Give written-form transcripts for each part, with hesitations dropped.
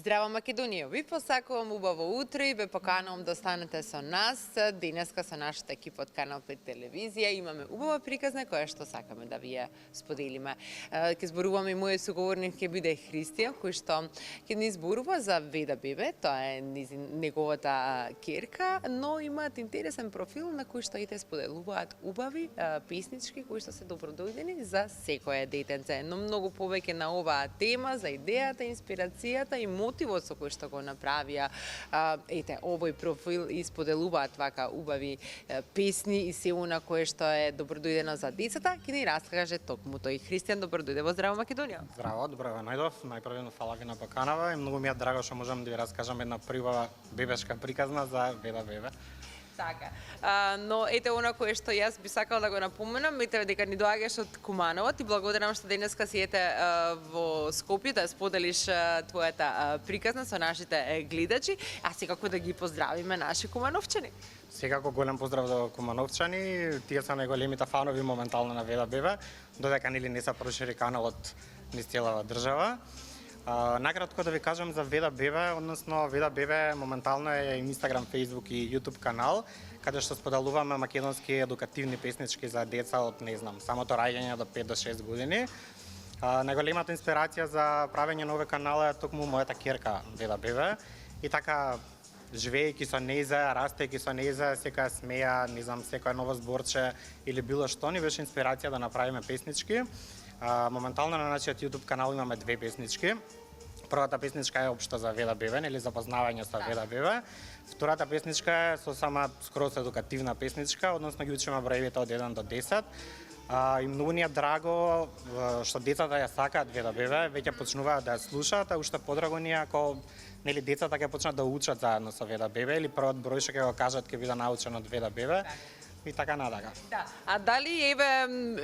Здраво Македонија, ви посакувам убаво утро и ве поканувам да останете со нас. Денеска со нашата екипа од Канал 5 телевизија имаме убава приказна која што сакаме да ви ја споделиме. Ќе зборуваме и мојот соговорник ќе биде Христијан, кој што ќе ни зборува за Веда Бебе, тоа е неговата ќерка, но имаат интересен профил на кој што и те споделуваат убави песнички кои што се добродојдени за секое детенце. Но многу повеќе на оваа тема, за идејата, инспирацијата и мотивот со кој што го направија овој профил и споделуваат вака убави песни и се она кое што е добродојдено за децата, ќе ни раскаже токму тој. Христијан, добродојде во Здраво Македонија. Здраво, добро ве најдов. Најпрвено фала ви на поканава и многу ми е драго што можам да ви раскажам една прива бебешка приказна за Веда Бебе. Така. Но ете она кое што јас би сакала да го напоменам, ете дека ни доаѓаш од Куманово, ти благодарам што денеска си ете во Скопје да споделиш твојата приказна со нашите гледачи, а секако да ги поздравиме наши кумановчани. Секако голем поздрав до кумановчани, тие се најголемите фанови моментално на Веда Бебе, додека нели не се прошири каналот низ целава држава. Накратко да ви кажам за Веда Бебе, односно Веда Бебе моментално е Instagram, Facebook и YouTube канал, каде што споделуваме македонски едукативни песнички за деца од, не знам, самото раѓање до 5 до 6 години. Најголемата инспирација за правење на овој канал е токму мојата ќерка Веда Бебе и така живеејќи со нејза, растејќи со нејза, секоја смеја, не знам, секоја ново зборче или било што ни беше инспирација да направиме песнички. Моментално на нашиот YouTube канал имаме две песнички. Првата песничка е општа за Веда Бебе, или запознавање со Веда Бебе. Втората песничка е со сама скроз едукативна песничка, односно ги учиме броевите од 1 до 10. И многу ни е драго што децата ја сакаат Веда Бебе, веќе почнуваат да ја слушаат, а уште подраго ни е ако нели децата ќе почнат да учат заедно со Веда Бебе или првот број што ќе го кажат ќе биде научен од Веда Бебе. И така надага. Да. А дали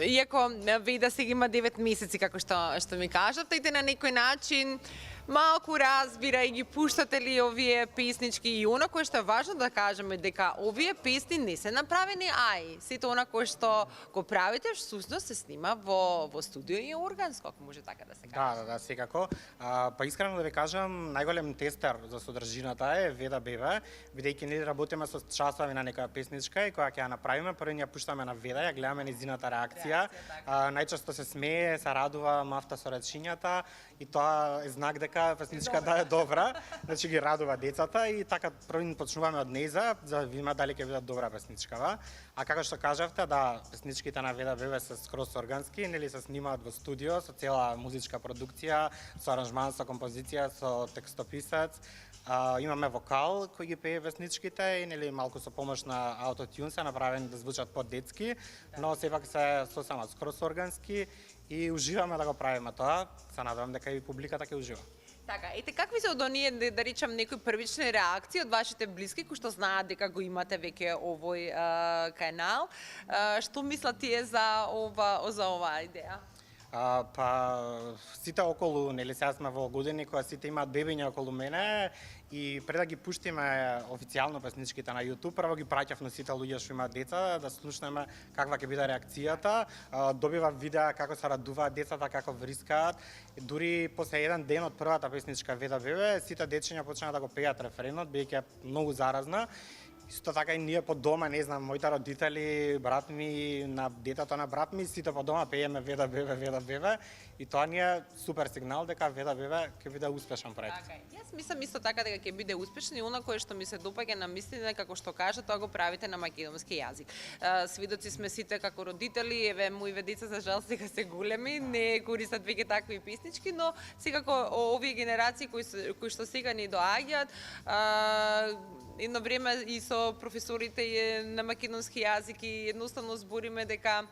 иако Веда сега има 9 месеци како што ми кажавте, на некој начин малку разбира и ги пуштате ли овие песнички и она кое што е важно да кажеме дека овие песни не се направени сето она кое што го правите всушност се снима во студио и органско, ако може така да се каже. Да, секако. Па искрено да ви кажам, најголем тестер за содржината е Веда Бебе, бидејќи ние работиме со часови на некоја песничка и која ќе ја направиме, прво ја пуштаме на Веда, ја гледаме нејзината реакција. Најчесто се смее, се радува, мафта со речињата и тоа е знак дека песничката е добра, значи ги радува децата и така прво почнуваме од нејза за да видиме дали ќе биде добра песничкава. А како што кажавте, да, песничките на Веда Бебе се скроз органски, нели се снимаат во студио со цела музичка продукција, со аранжман, со композиција, со текстописец. Имаме вокал кој ги пее песничките и нели малку со помош на аутотюн се направени да звучат по-детски, но сепак се сосема скроз органски и уживаме да го правиме тоа. Се надевам дека и публиката ќе ужива. Така, ете какви се од оние, да речам, некои првични реакции од вашите блиски кои што знаат дека го имате веќе овој канал? Што мислат тие за оваа идеја? Па сите околу, нели сега сме во години кога сите имаат бебиња околу мене и пред да ги пуштиме официјално песничките на YouTube, прво ги праќав на сите луѓе што имаат деца да слушнеме каква ќе биде реакцијата, добива видеа како се радуваат децата, како врискаат. Дури после еден ден од првата песничка Веда Бебе, сите дечиња почнаа да го пеат рефренот, бидејќи е многу заразна. Исто така и ние по дома, не знам, моите родители, брат ми, на детето на брат ми, сите по дома пееме Веда Бебе, Веда Бебе и тоа ни е супер сигнал дека Веда Бебе ќе биде успешен проект. Така, јас мислам исто така дека ќе биде успешен и она кое што ми се допаѓа на мислење како што кажа, тоа го правите на македонски јазик. Свидоци сме сите како родители, еве моите деца за жал сега се големи, не користат веќе такви песнички, но секако овие генерации кои што сега ни доаѓаат, едно време и со професорите на македонски јазик и едноставно збориме дека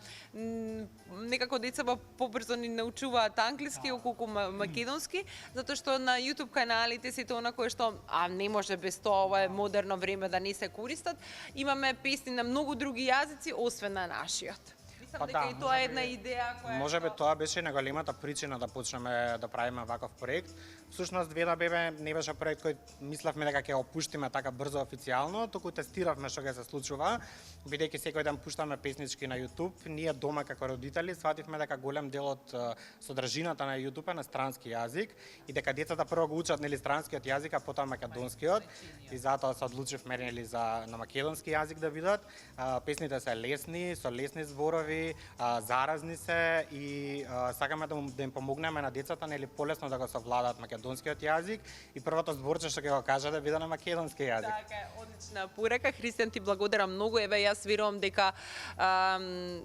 некако деца побрзо ни научуваат англиски околку македонски, затоа што на YouTube каналите сето она кое што не може без тоа, ова е модерно време да не се користат, имаме песни на многу други јазици освен на нашиот. Мислам дека и тоа е една идеја која можеби тоа беше најголемата причина да почнеме да правиме ваков проект. Всушност Вела Бебе не беше проект кој мислевме дека ќе го пуштиме така брзо официјално, туку тестиравме што ќе се случува, бидејќи секој ден пуштаме песнички на YouTube. Ние дома како родители свативме дека голем дел од содржината на YouTube е на странски јазик и дека децата прво го учат нели странскиот јазик, а потоа македонскиот. И затоа се одлучивме нели за на македонски јазик да бидат. Песните се лесни, со лесни зборови, заразни се и сакаме да им помогнеме на децата нели полесно да го совладаат македонскиот јазик и првото зборче што ќе го кажа да биде на македонски јазик. Така е, одлична порека. Христијан, ти благодарам многу. Еве јас верувам дека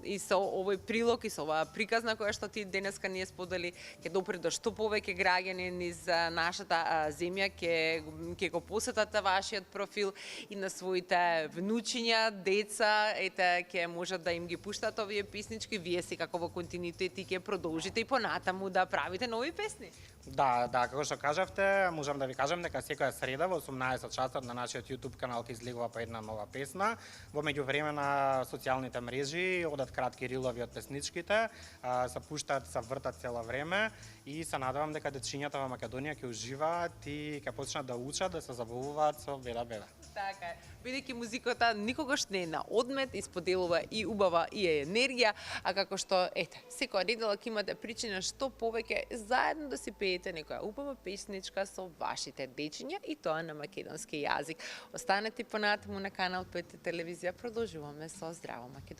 и со овој прилог и со оваа приказна која што ти денеска ние сподели ќе допре до што повеќе граѓани низ нашата земја, ќе го посетат вашиот профил и на своите внучиња, деца, ете ќе можат да им ги пуштат овие песнички. Вие си како во континуитет и ќе продолжите и понатаму да правите нови песни. Да, како што кажавте, можам да ви кажам дека секоја среда во 18 часот на нашиот YouTube канал ќе излегува по една нова песна. Во меѓувреме на социјалните мрежи одат кратки рилови од песничките, се пуштаат, се вртат цело време и се надевам дека дечињата во Македонија ќе уживаат и ќе почнат да учат, да се забавуваат со Вела Бебе. Така е. Бидејќи музиката никогаш не е на одмет, исподелува и убава и енергија, а како што ете, секоја недела ќе имате причина што повеќе заедно да си пеете некоја убава песничка со вашите дечиња и тоа на македонски јазик. Останете понатаму на канал 5 телевизија, продолжуваме со Здраво Македонија.